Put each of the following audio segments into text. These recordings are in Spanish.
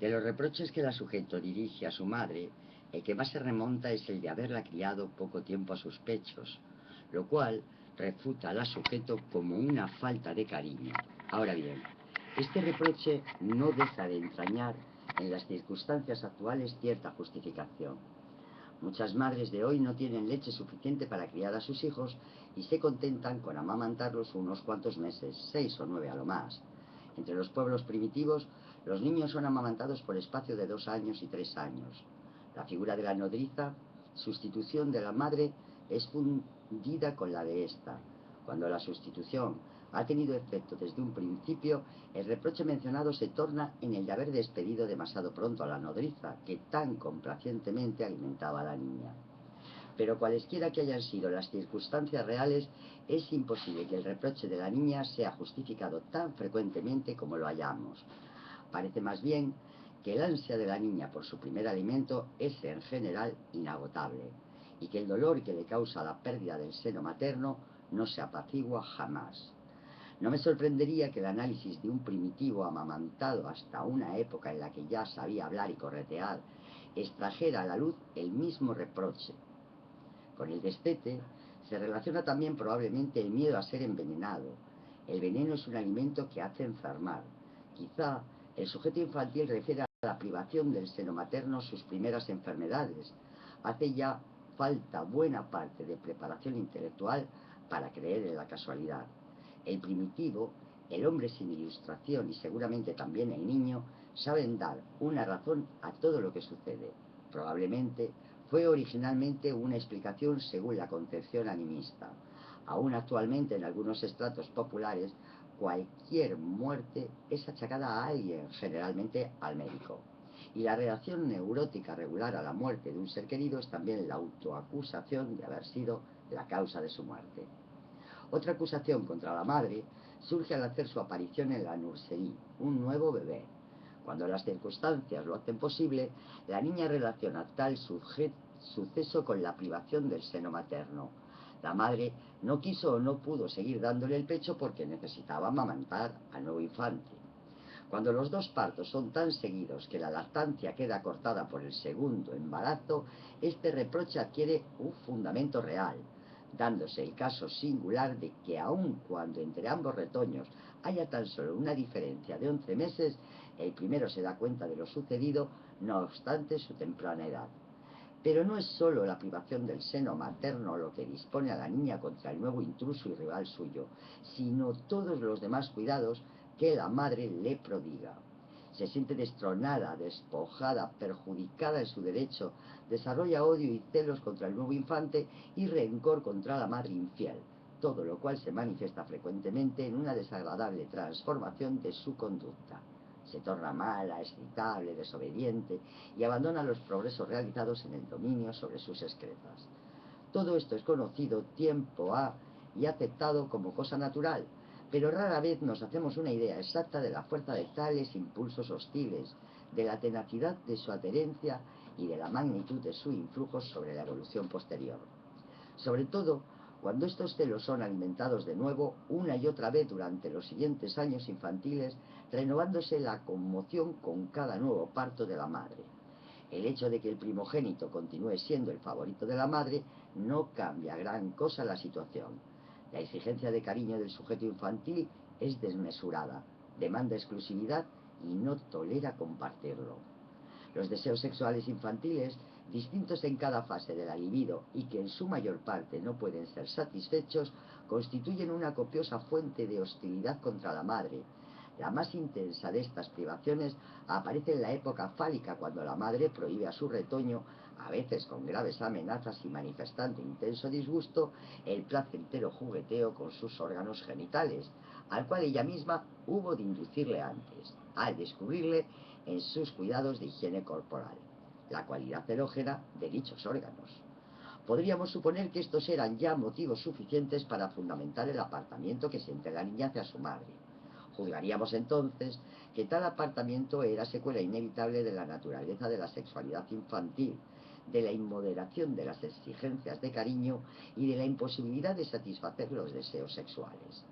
De los reproches que la sujeto dirige a su madre, el que más se remonta es el de haberla criado poco tiempo a sus pechos, lo cual refuta a la sujeto como una falta de cariño. Ahora bien, este reproche no deja de entrañar en las circunstancias actuales cierta justificación. Muchas madres de hoy no tienen leche suficiente para criar a sus hijos y se contentan con amamantarlos unos cuantos meses, 6 o 9 a lo más. Entre los pueblos primitivos, los niños son amamantados por espacio de 2 años y 3 años. La figura de la nodriza, sustitución de la madre, es fundida con la de ésta. Cuando la sustitución ha tenido efecto desde un principio, el reproche mencionado se torna en el de haber despedido demasiado pronto a la nodriza, que tan complacientemente alimentaba a la niña. Pero cualesquiera que hayan sido las circunstancias reales, es imposible que el reproche de la niña sea justificado tan frecuentemente como lo hallamos. Parece más bien que el ansia de la niña por su primer alimento es en general inagotable, y que el dolor que le causa la pérdida del seno materno no se apacigua jamás. No me sorprendería que el análisis de un primitivo amamantado hasta una época en la que ya sabía hablar y corretear extrajera a la luz el mismo reproche. Con el destete se relaciona también probablemente el miedo a ser envenenado. El veneno es un alimento que hace enfermar. Quizá el sujeto infantil refiere a la privación del seno materno sus primeras enfermedades. Hace ya falta buena parte de preparación intelectual para creer en la casualidad. El primitivo, el hombre sin ilustración y seguramente también el niño, saben dar una razón a todo lo que sucede. Probablemente fue originalmente una explicación según la concepción animista. Aún actualmente en algunos estratos populares, cualquier muerte es achacada a alguien, generalmente al médico. Y la reacción neurótica regular a la muerte de un ser querido es también la autoacusación de haber sido la causa de su muerte. Otra acusación contra la madre surge al hacer su aparición en la nurserie, un nuevo bebé. Cuando las circunstancias lo hacen posible, la niña relaciona tal suceso con la privación del seno materno. La madre no quiso o no pudo seguir dándole el pecho porque necesitaba amamantar al nuevo infante. Cuando los dos partos son tan seguidos que la lactancia queda cortada por el segundo embarazo, este reproche adquiere un fundamento real, dándose el caso singular de que aun cuando entre ambos retoños haya tan solo una diferencia de 11 meses, el primero se da cuenta de lo sucedido, no obstante su temprana edad. Pero no es solo la privación del seno materno lo que dispone a la niña contra el nuevo intruso y rival suyo, sino todos los demás cuidados que la madre le prodiga. Se siente destronada, despojada, perjudicada en su derecho, desarrolla odio y celos contra el nuevo infante y rencor contra la madre infiel, todo lo cual se manifiesta frecuentemente en una desagradable transformación de su conducta. Se torna mala, excitable, desobediente y abandona los progresos realizados en el dominio sobre sus excretas. Todo esto es conocido tiempo ha y aceptado como cosa natural, pero rara vez nos hacemos una idea exacta de la fuerza de tales impulsos hostiles, de la tenacidad de su adherencia y de la magnitud de su influjo sobre la evolución posterior. Sobre todo, cuando estos celos son alimentados de nuevo una y otra vez durante los siguientes años infantiles, renovándose la conmoción con cada nuevo parto de la madre. El hecho de que el primogénito continúe siendo el favorito de la madre no cambia gran cosa la situación. La exigencia de cariño del sujeto infantil es desmesurada, demanda exclusividad y no tolera compartirlo. Los deseos sexuales infantiles, distintos en cada fase de la libido y que en su mayor parte no pueden ser satisfechos, constituyen una copiosa fuente de hostilidad contra la madre. La más intensa de estas privaciones aparece en la época fálica, cuando la madre prohíbe a su retoño, a veces con graves amenazas y manifestando intenso disgusto, el placentero jugueteo con sus órganos genitales, al cual ella misma hubo de inducirle antes, al descubrirle en sus cuidados de higiene corporal, la cualidad erógena de dichos órganos. Podríamos suponer que estos eran ya motivos suficientes para fundamentar el apartamiento que siente la niña hacia su madre. Juzgaríamos entonces que tal apartamiento era secuela inevitable de la naturaleza de la sexualidad infantil, de la inmoderación de las exigencias de cariño y de la imposibilidad de satisfacer los deseos sexuales.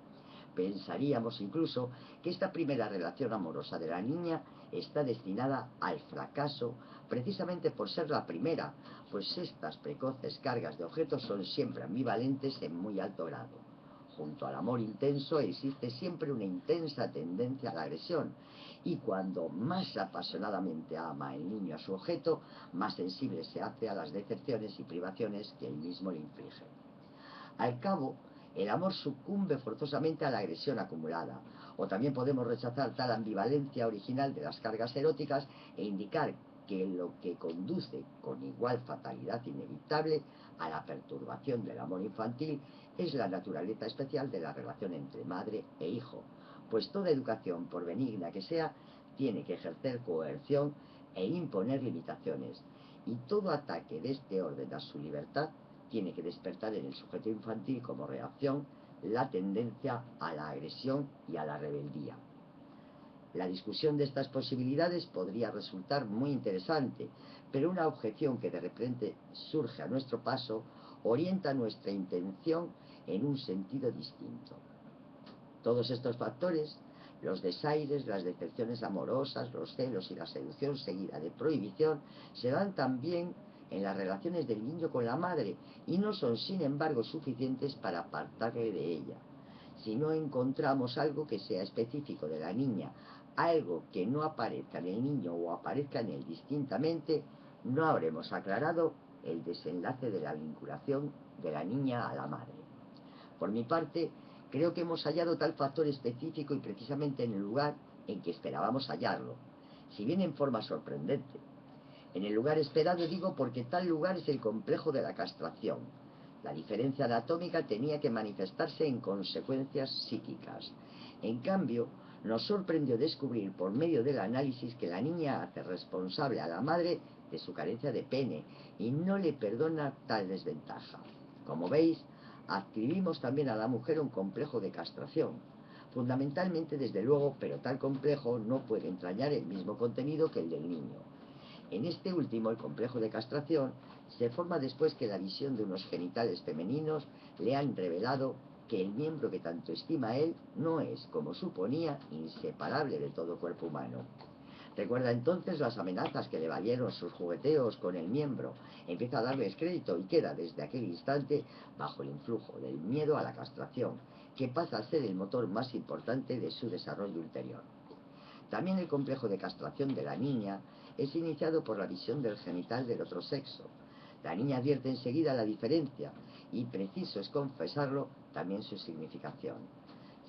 Pensaríamos incluso que esta primera relación amorosa de la niña está destinada al fracaso precisamente por ser la primera, pues estas precoces cargas de objetos son siempre ambivalentes en muy alto grado. Junto al amor intenso existe siempre una intensa tendencia a la agresión, y cuando más apasionadamente ama el niño a su objeto, más sensible se hace a las decepciones y privaciones que él mismo le inflige. Al cabo, el amor sucumbe forzosamente a la agresión acumulada, o también podemos rechazar tal ambivalencia original de las cargas eróticas e indicar que lo que conduce con igual fatalidad inevitable a la perturbación del amor infantil es la naturaleza especial de la relación entre madre e hijo, pues toda educación, por benigna que sea, tiene que ejercer coerción e imponer limitaciones, y todo ataque de este orden a su libertad tiene que despertar en el sujeto infantil como reacción la tendencia a la agresión y a la rebeldía. La discusión de estas posibilidades podría resultar muy interesante, pero una objeción que de repente surge a nuestro paso orienta nuestra intención en un sentido distinto. Todos estos factores, los desaires, las decepciones amorosas, los celos y la seducción seguida de prohibición, se dan también en las relaciones del niño con la madre y no son, sin embargo, suficientes para apartarle de ella. Si no encontramos algo que sea específico de la niña, algo que no aparezca en el niño o aparezca en él distintamente, no habremos aclarado el desenlace de la vinculación de la niña a la madre. Por mi parte, creo que hemos hallado tal factor específico y precisamente en el lugar en que esperábamos hallarlo, si bien en forma sorprendente. En el lugar esperado digo porque tal lugar es el complejo de la castración. La diferencia anatómica tenía que manifestarse en consecuencias psíquicas. En cambio, nos sorprendió descubrir por medio del análisis que la niña hace responsable a la madre de su carencia de pene y no le perdona tal desventaja. Como veis, adscribimos también a la mujer un complejo de castración. Fundamentalmente, desde luego, pero tal complejo no puede entrañar el mismo contenido que el del niño. En este último, el complejo de castración se forma después que la visión de unos genitales femeninos le han revelado que el miembro que tanto estima él no es, como suponía, inseparable de todo cuerpo humano. Recuerda entonces las amenazas que le valieron sus jugueteos con el miembro, empieza a darles crédito y queda desde aquel instante bajo el influjo del miedo a la castración, que pasa a ser el motor más importante de su desarrollo ulterior. También el complejo de castración de la niña es iniciado por la visión del genital del otro sexo. La niña advierte enseguida la diferencia y, preciso es confesarlo, también su significación.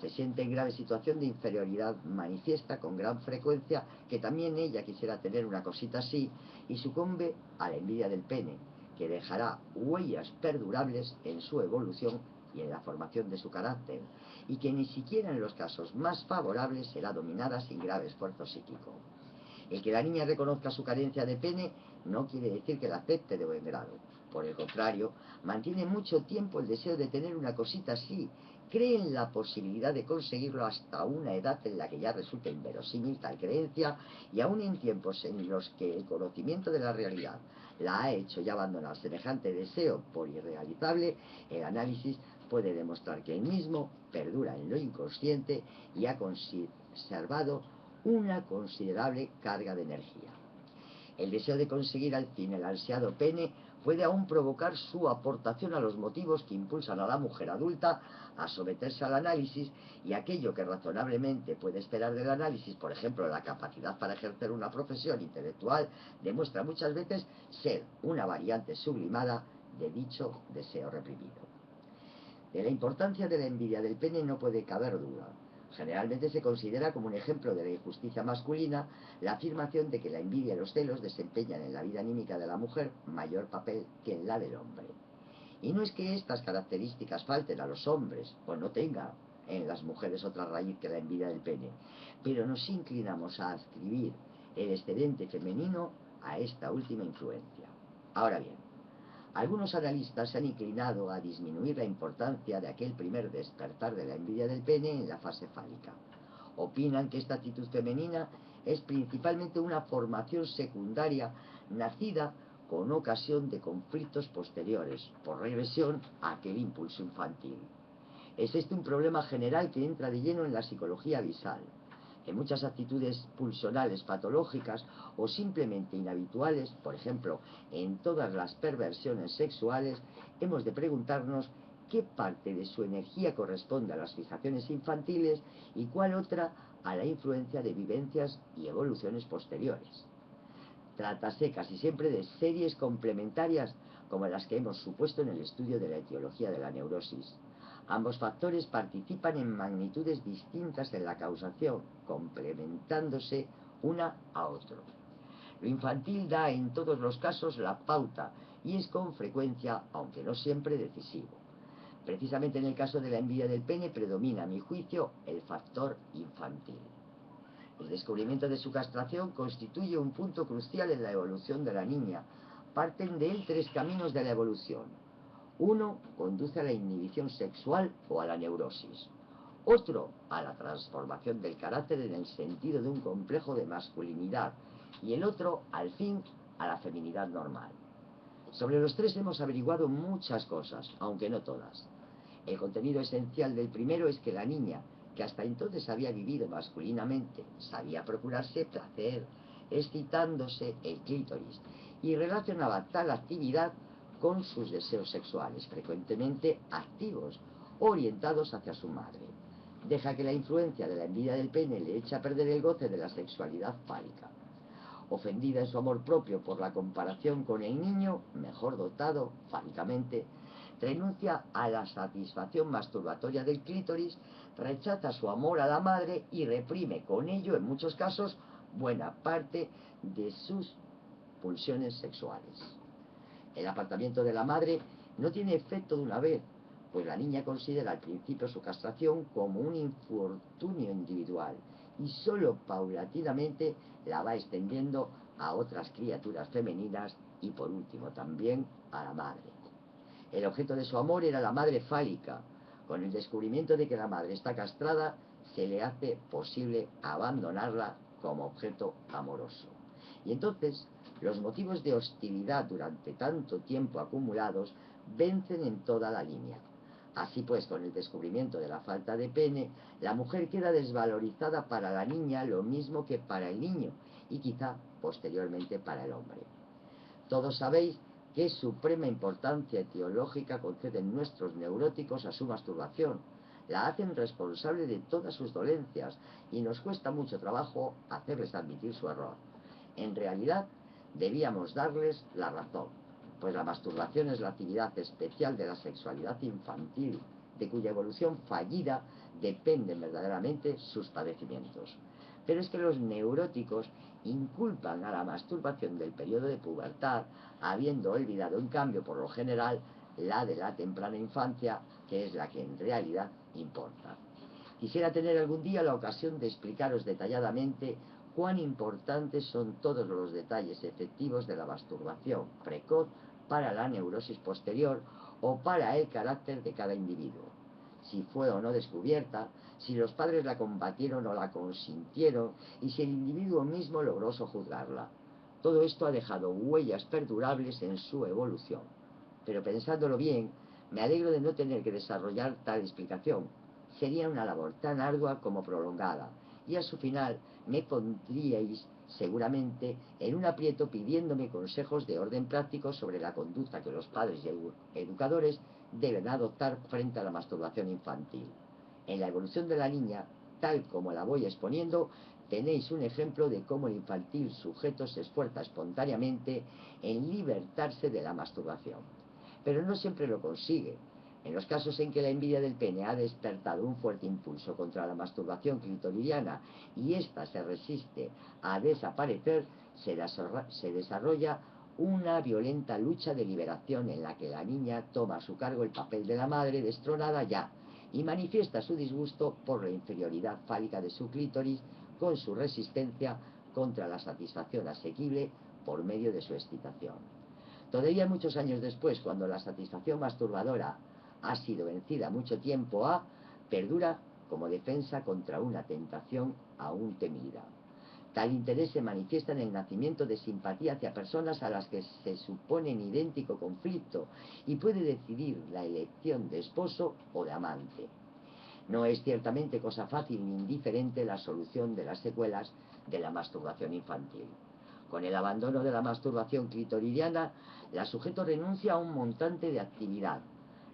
Se siente en grave situación de inferioridad, manifiesta con gran frecuencia que también ella quisiera tener una cosita así y sucumbe a la envidia del pene, que dejará huellas perdurables en su evolución y en la formación de su carácter, y que ni siquiera en los casos más favorables será dominada sin grave esfuerzo psíquico. El que la niña reconozca su carencia de pene no quiere decir que la acepte de buen grado. Por el contrario, mantiene mucho tiempo el deseo de tener una cosita así, cree en la posibilidad de conseguirlo hasta una edad en la que ya resulta inverosímil tal creencia, y aún en tiempos en los que el conocimiento de la realidad la ha hecho ya abandonar semejante deseo por irrealizable, el análisis puede demostrar que el mismo perdura en lo inconsciente y ha conservado una considerable carga de energía. El deseo de conseguir al fin el ansiado pene puede aún provocar su aportación a los motivos que impulsan a la mujer adulta a someterse al análisis, y aquello que razonablemente puede esperar del análisis, por ejemplo la capacidad para ejercer una profesión intelectual, demuestra muchas veces ser una variante sublimada de dicho deseo reprimido. De la importancia de la envidia del pene no puede caber duda. Generalmente se considera como un ejemplo de la injusticia masculina la afirmación de que la envidia y los celos desempeñan en la vida anímica de la mujer mayor papel que en la del hombre. Y no es que estas características falten a los hombres o no tengan en las mujeres otra raíz que la envidia del pene, pero nos inclinamos a adscribir el excedente femenino a esta última influencia. Ahora bien, algunos analistas se han inclinado a disminuir la importancia de aquel primer despertar de la envidia del pene en la fase fálica. Opinan que esta actitud femenina es principalmente una formación secundaria nacida con ocasión de conflictos posteriores, por regresión a aquel impulso infantil. Es este un problema general que entra de lleno en la psicología visal. En muchas actitudes pulsionales patológicas o simplemente inhabituales, por ejemplo, en todas las perversiones sexuales, hemos de preguntarnos qué parte de su energía corresponde a las fijaciones infantiles y cuál otra a la influencia de vivencias y evoluciones posteriores. Trátase casi siempre de series complementarias como las que hemos supuesto en el estudio de la etiología de la neurosis. Ambos factores participan en magnitudes distintas en la causación, complementándose una a otro. Lo infantil da en todos los casos la pauta y es con frecuencia, aunque no siempre, decisivo. Precisamente en el caso de la envidia del pene predomina, a mi juicio, el factor infantil. El descubrimiento de su castración constituye un punto crucial en la evolución de la niña. Parten de él tres caminos de la evolución. Uno conduce a la inhibición sexual o a la neurosis. Otro a la transformación del carácter en el sentido de un complejo de masculinidad. Y el otro, al fin, a la feminidad normal. Sobre los tres hemos averiguado muchas cosas, aunque no todas. El contenido esencial del primero es que la niña, que hasta entonces había vivido masculinamente, sabía procurarse placer, excitándose el clítoris, y relacionaba tal actividad con sus deseos sexuales, frecuentemente activos, orientados hacia su madre. Deja que la influencia de la envidia del pene le eche a perder el goce de la sexualidad fálica. Ofendida en su amor propio por la comparación con el niño, mejor dotado fálicamente, renuncia a la satisfacción masturbatoria del clítoris, rechaza su amor a la madre y reprime con ello, en muchos casos, buena parte de sus pulsiones sexuales. El apartamiento de la madre no tiene efecto de una vez, pues la niña considera al principio su castración como un infortunio individual y solo paulatinamente la va extendiendo a otras criaturas femeninas y por último también a la madre. El objeto de su amor era la madre fálica. Con el descubrimiento de que la madre está castrada, se le hace posible abandonarla como objeto amoroso. Y entonces, los motivos de hostilidad durante tanto tiempo acumulados vencen en toda la línea. Así pues, con el descubrimiento de la falta de pene, la mujer queda desvalorizada para la niña lo mismo que para el niño y quizá posteriormente para el hombre. Todos sabéis qué suprema importancia etiológica conceden nuestros neuróticos a su masturbación. La hacen responsable de todas sus dolencias y nos cuesta mucho trabajo hacerles admitir su error. En realidad, debíamos darles la razón, pues la masturbación es la actividad especial de la sexualidad infantil, de cuya evolución fallida dependen verdaderamente sus padecimientos. Pero es que los neuróticos inculpan a la masturbación del periodo de pubertad, habiendo olvidado en cambio por lo general la de la temprana infancia, que es la que en realidad importa. Quisiera tener algún día la ocasión de explicaros detalladamente cuán importantes son todos los detalles efectivos de la masturbación precoz para la neurosis posterior o para el carácter de cada individuo. Si fue o no descubierta, si los padres la combatieron o la consintieron y si el individuo mismo logró sojuzgarla. Todo esto ha dejado huellas perdurables en su evolución. Pero pensándolo bien, me alegro de no tener que desarrollar tal explicación. Sería una labor tan ardua como prolongada, y a su final me pondríais seguramente en un aprieto pidiéndome consejos de orden práctico sobre la conducta que los padres y educadores deben adoptar frente a la masturbación infantil. En la evolución de la niña, tal como la voy exponiendo, tenéis un ejemplo de cómo el infantil sujeto se esfuerza espontáneamente en libertarse de la masturbación. Pero no siempre lo consigue. En los casos en que la envidia del pene ha despertado un fuerte impulso contra la masturbación clitoridiana y ésta se resiste a desaparecer, se desarrolla una violenta lucha de liberación en la que la niña toma a su cargo el papel de la madre destronada ya y manifiesta su disgusto por la inferioridad fálica de su clítoris con su resistencia contra la satisfacción asequible por medio de su excitación. Todavía muchos años después, cuando la satisfacción masturbadora ha sido vencida mucho tiempo perdura como defensa contra una tentación aún temida. Tal interés se manifiesta en el nacimiento de simpatía hacia personas a las que se supone en idéntico conflicto y puede decidir la elección de esposo o de amante. No es ciertamente cosa fácil ni indiferente la solución de las secuelas de la masturbación infantil. Con el abandono de la masturbación clitoridiana, la sujeto renuncia a un montante de actividad.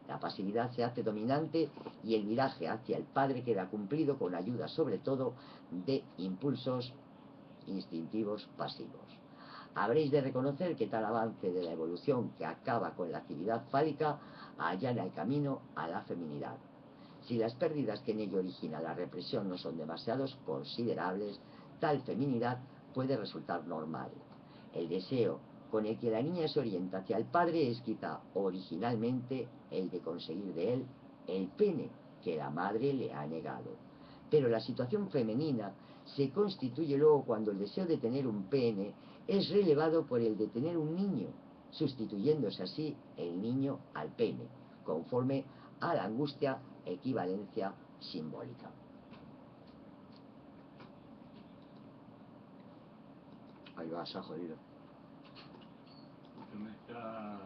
La pasividad se hace dominante y el viraje hacia el padre queda cumplido con ayuda sobre todo de impulsos instintivos pasivos. Habréis de reconocer que tal avance de la evolución que acaba con la actividad fálica allana el camino a la feminidad. Si las pérdidas que en ello origina la represión no son demasiado considerables, tal feminidad puede resultar normal. El deseo con el que la niña se orienta hacia el padre es quizá originalmente el de conseguir de él el pene que la madre le ha negado. Pero la situación femenina se constituye luego cuando el deseo de tener un pene es relevado por el de tener un niño, sustituyéndose así el niño al pene, conforme a la angustia equivalencia simbólica. Ahí vas, jodido. Me está